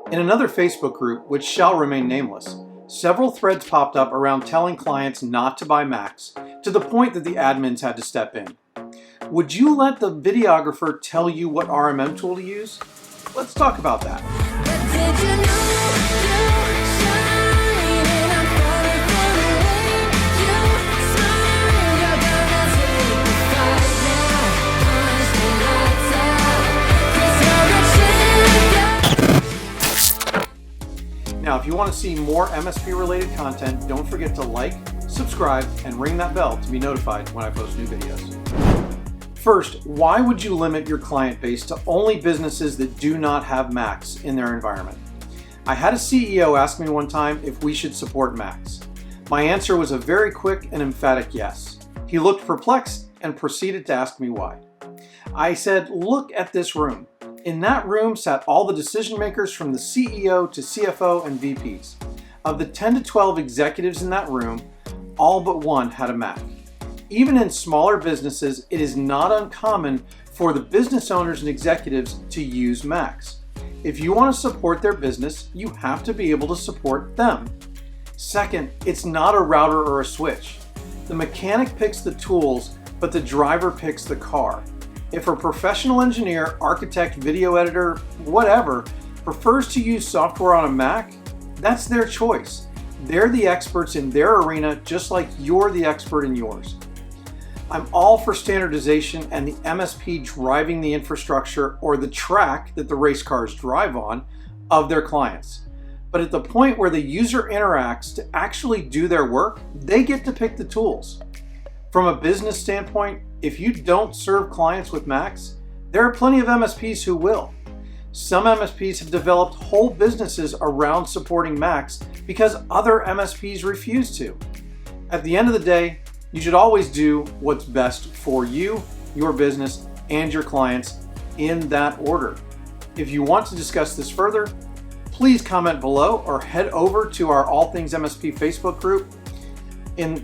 In another Facebook group, which shall remain nameless, several threads popped up around telling clients not to buy Macs, to the point that the admins had to step in. Would you let the videographer tell you what RMM tool to use? Let's talk about that. Now, if you want to see more MSP related content, don't forget to like, subscribe, and ring that bell to be notified when I post new videos. First, why would you limit your client base to only businesses that do not have Macs in their environment? I had a CEO ask me one time if we should support Macs. My answer was a very quick and emphatic yes. He looked perplexed and proceeded to ask me why. I said, look at this room. In that room sat all the decision makers from the CEO to CFO and VPs. Of the 10 to 12 executives in that room, all but one had a Mac. Even in smaller businesses, it is not uncommon for the business owners and executives to use Macs. If you want to support their business, you have to be able to support them. Second, it's not a router or a switch. The mechanic picks the tools, but the driver picks the car. If a professional engineer, architect, video editor, whatever, prefers to use software on a Mac, that's their choice. They're the experts in their arena, just like you're the expert in yours. I'm all for standardization and the MSP driving the infrastructure or the track that the race cars drive on of their clients. But at the point where the user interacts to actually do their work, they get to pick the tools. From a business standpoint, if you don't serve clients with Macs, there are plenty of MSPs who will. Some MSPs have developed whole businesses around supporting Macs because other MSPs refuse to. At the end of the day, you should always do what's best for you, your business, and your clients in that order. If you want to discuss this further, please comment below or head over to our All Things MSP Facebook group.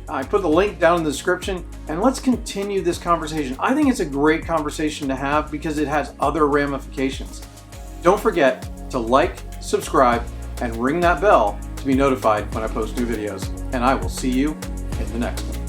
I put the link down in the description, and let's continue this conversation. I think it's a great conversation to have because it has other ramifications. Don't forget to like, subscribe, and ring that bell to be notified when I post new videos. And I will see you in the next one.